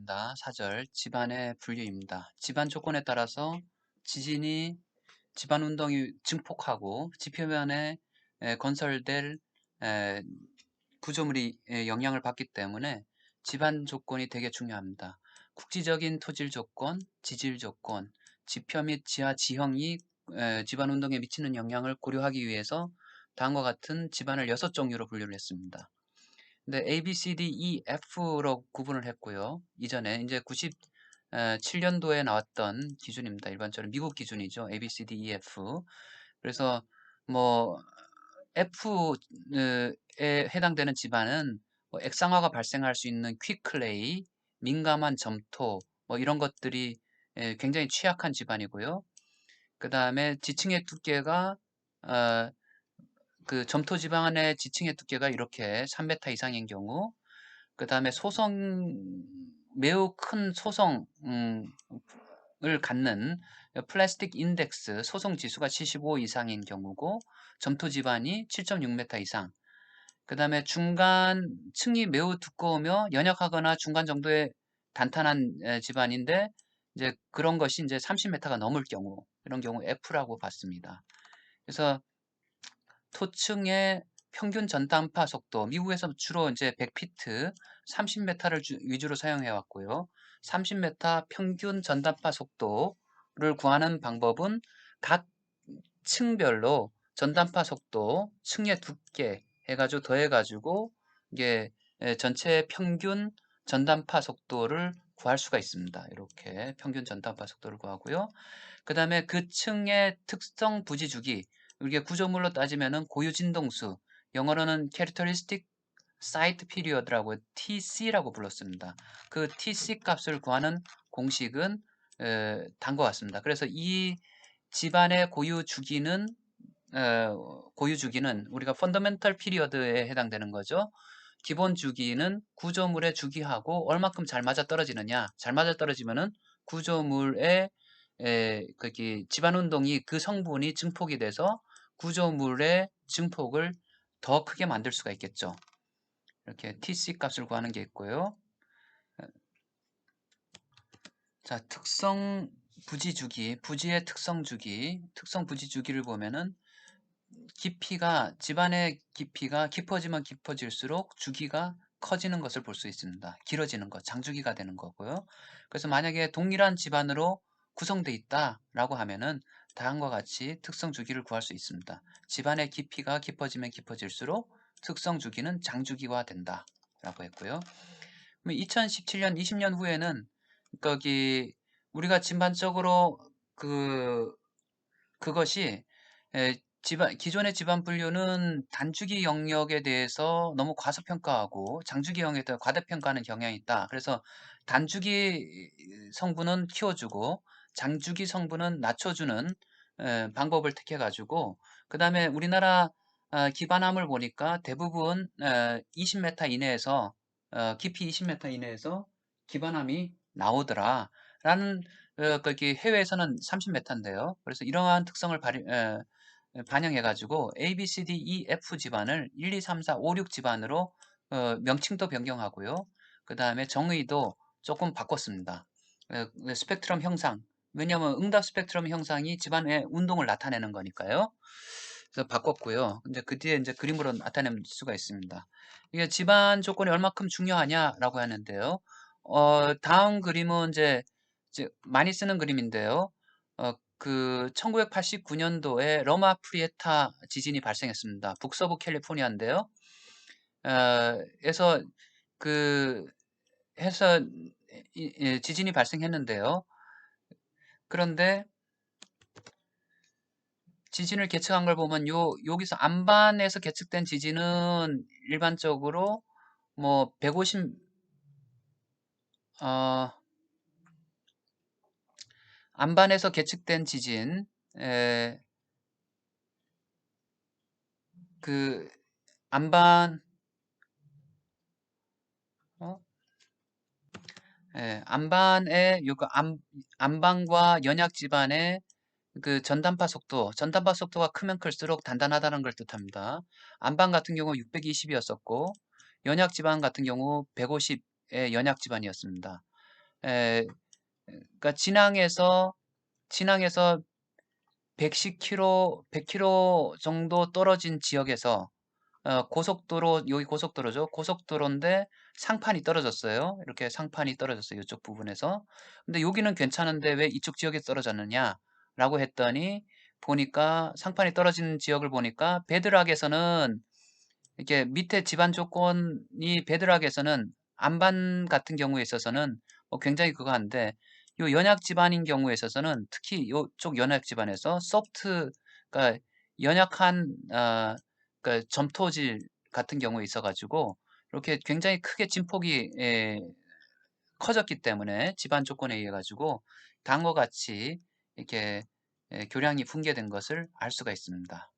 4절 집안의 분류입니다. 집안 조건에 따라서 지진이 집안 운동이 증폭하고 지표면에 건설될 에, 구조물이 영향을 받기 때문에 집안 조건이 되게 중요합니다. 국지적인 토질 조건, 지질 조건, 지표 및 지하 지형이 집안 운동에 미치는 영향을 고려하기 위해서 다음과 같은 집안을 6종류로 분류를 했습니다. 근데 A, B, C, D, E, F로 구분을 했고요. 이전에 이제 97년도에 나왔던 기준입니다. 일반적으로 미국 기준이죠. A, B, C, D, E, F. 그래서 뭐 F에 해당되는 집안은 뭐 액상화가 발생할 수 있는 퀵클레이, 민감한 점토, 뭐 이런 것들이 굉장히 취약한 집안이고요. 그 다음에 지층의 두께가 어, 그 점토 지방의 지층의 두께가 이렇게 3m 이상인 경우, 그 다음에 매우 큰 소성을 갖는 플라스틱 인덱스 소성 지수가 75 이상인 경우고, 점토 지반이 7.6m 이상, 그 다음에 중간 층이 매우 두꺼우며 연약하거나 중간 정도의 단단한 지반인데, 이제 그런 것이 이제 30m가 넘을 경우, 이런 경우 F라고 봤습니다. 그래서 토층의 평균 전단파 속도, 미국에서 주로 이제 100피트, 30m를 위주로 사용해 왔고요. 30m 평균 전단파 속도를 구하는 방법은 각 층별로 전단파 속도, 층의 두께 해가지고 더해가지고 이게 전체 평균 전단파 속도를 구할 수가 있습니다. 이렇게 평균 전단파 속도를 구하고요. 그 다음에 그 층의 특성 부지 주기, 이게 구조물로 따지면은 고유 진동수, 영어로는 Characteristic Site Period라고 TC라고 불렀습니다. 그 TC 값을 구하는 공식은 단것 같습니다. 그래서 이 집안의 고유 주기는 우리가 펀더멘털 피리어드에 해당되는 거죠. 기본 주기는 구조물의 주기하고 얼마큼 잘 맞아 떨어지느냐. 잘 맞아 떨어지면은 구조물의 거기 집안 운동이 그 성분이 증폭이 돼서 구조물의 증폭을 더 크게 만들 수가 있겠죠. 이렇게 TC 값을 구하는 게 있고요. 자, 특성 부지 주기, 부지의 특성 주기, 특성 부지 주기를 보면은 집안의 깊이가 깊어지면 깊어질수록 주기가 커지는 것을 볼 수 있습니다. 길어지는 것, 장주기가 되는 거고요. 그래서 만약에 동일한 집안으로 구성되어 있다라고 하면은 다음과 같이 특성 주기를 구할 수 있습니다. 집안의 깊이가 깊어지면 깊어질수록 특성 주기는 장주기화 된다라고 했고요. 2017년, 20년 후에는 거기 우리가 집안적으로 그것이 기존의 집안 분류는 단주기 영역에 대해서 너무 과소평가하고 장주기 영역에 대해서 과대평가하는 경향이 있다. 그래서 단주기 성분은 키워주고 장주기 성분은 낮춰주는 방법을 택해가지고, 그 다음에 우리나라 기반함을 보니까 대부분 20m 이내에서 깊이 20m 이내에서 기반함이 나오더라 라는, 거기 해외에서는 30m인데요. 그래서 이러한 특성을 반영해가지고 A, B, C, D, E, F 집안을 1, 2, 3, 4, 5, 6 집안으로 명칭도 변경하고요. 그 다음에 정의도 조금 바꿨습니다. 스펙트럼 형상. 왜냐하면 응답 스펙트럼 형상이 집안의 운동을 나타내는 거니까요. 그래서 바꿨고요. 이제 그 뒤에 이제 그림으로 나타낼 수가 있습니다. 이게 집안 조건이 얼마큼 중요하냐라고 하는데요. 다음 그림은 이제 많이 쓰는 그림인데요. 그 1989년도에 러마 프리에타 지진이 발생했습니다. 북서부 캘리포니아인데요. 에서 그 해서 지진이 발생했는데요. 그런데 지진을 계측한 걸 보면 여기서 안반에서 계측된 지진은 일반적으로 뭐 150, 안반에서 계측된 지진, 그 안반, 어? 안반의 안반과 연약 지반의 그 전단파 속도가 크면 클수록 단단하다는 걸 뜻합니다. 안반 같은 경우 620이었었고, 연약 지반 같은 경우 150의 연약 지반이었습니다. 에, 그러니까 진앙에서 110km, 100km 정도 떨어진 지역에서 고속도로, 여기 고속도로죠. 고속도로인데 상판이 떨어졌어요. 이렇게 상판이 떨어졌어요. 이쪽 부분에서. 근데 여기는 괜찮은데 왜 이쪽 지역에 떨어졌느냐? 라고 했더니 보니까 상판이 떨어진 지역을 보니까 베드락에서는 이렇게 밑에 집안 조건이 베드락에서는 안반 같은 경우에 있어서는 굉장히 그거 한데 요 연약 집안인 경우에 있어서는 특히 요쪽 연약 집안에서 소프트가 연약한 그러니까 점토질 같은 경우에 있어가지고 이렇게 굉장히 크게 진폭이 커졌기 때문에 집안 조건에 의해 가지고 다음과 같이 이렇게 교량이 붕괴된 것을 알 수가 있습니다.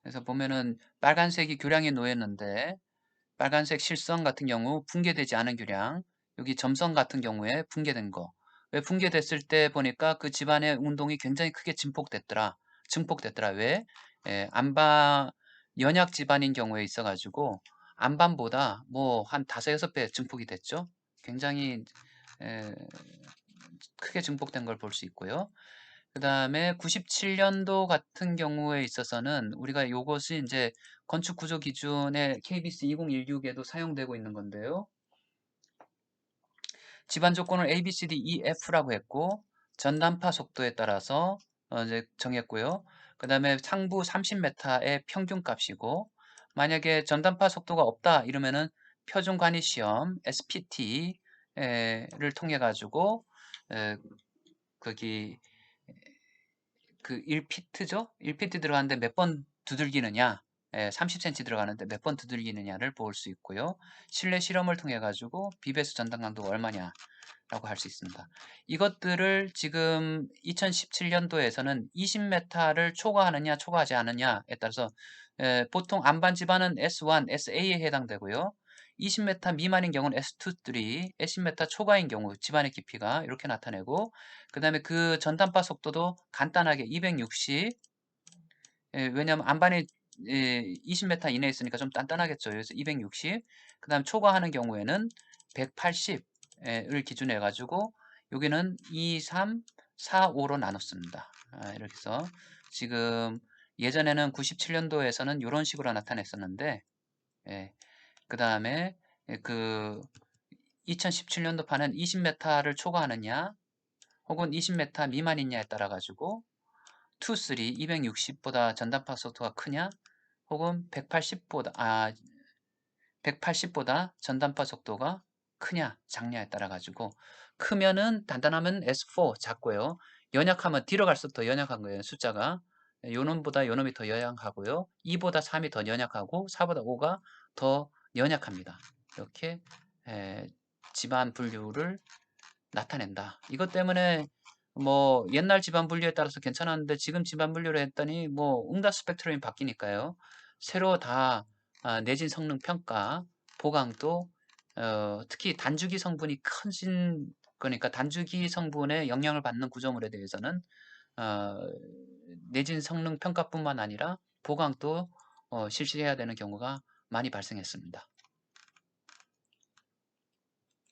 그래서 보면은 빨간색이 교량에 놓였는데 빨간색 실선 같은 경우 붕괴되지 않은 교량, 여기 점선 같은 경우에 붕괴된 거. 왜 붕괴됐을 때 보니까 그 집안의 운동이 굉장히 크게 증폭됐더라. 왜? 안반 연약 집안인 경우에 있어가지고 안반보다 뭐 한 5~6배 증폭이 됐죠. 굉장히 에, 크게 증폭된 걸 볼 수 있고요. 그 다음에 97년도 같은 경우에 있어서는 우리가 요것이 이제 건축 구조 기준의 KBS 2016에도 사용되고 있는 건데요. 집안 조건을 A, B, C, D, E, F라고 했고 전단파 속도에 따라서 이제 정했고요. 그 다음에 상부 30m의 평균값이고 만약에 전단파 속도가 없다 이러면은 표준 관이 시험 SPT를 통해 가지고 거기 그 1피트죠? 1피트 들어가는데 몇 번 두들기느냐, 30cm 들어가는데 몇 번 두들기느냐를 볼 수 있고요. 실내 실험을 통해 가지고 비배수 전단 강도가 얼마냐 라고 할 수 있습니다. 이것들을 지금 2017년도에서는 20m를 초과하느냐 초과하지 않느냐에 따라서 보통 안반 집안은 S1, SA에 해당되고요. 20m 미만인 경우는 S2, 3, 20m 초과인 경우 집안의 깊이가 이렇게 나타내고 그 다음에 그 전단파 속도도 간단하게 260 왜냐하면 안반이 20m 이내에 있으니까 좀 단단하겠죠. 그래서 260 그 다음 초과하는 경우에는 180을 기준으로 해가지고 여기는 2, 3, 4, 5로 나눴습니다. 이렇게 해서 지금 예전에는 97년도에서는 이런 식으로 나타냈었는데 그 다음에 그 2017년도 판은 20m를 초과하느냐 혹은 20m 미만이냐에 따라 가지고 2, 3, 260보다 전단파 속도가 크냐 혹은 180보다 전단파 속도가 크냐 작냐에 따라 가지고 크면은 단단하면 S4 작고요. 연약하면 뒤로 갈수록 더 연약한 거예요. 숫자가 요놈보다 요놈이 더 연약하고요. 2보다 3이 더 연약하고 4보다 5가 더 연약합니다. 이렇게 집안 분류를 나타낸다. 이것 때문에 뭐 옛날 집안 분류에 따라서 괜찮았는데 지금 집안 분류를 했더니 뭐 응답 스펙트럼이 바뀌니까요. 새로 다 내진 성능 평가, 보강도 특히 단주기 성분이 커진 거니까 단주기 성분의 영향을 받는 구조물에 대해서는 어, 내진 성능 평가뿐만 아니라 보강도 실시해야 되는 경우가 많이 발생했습니다.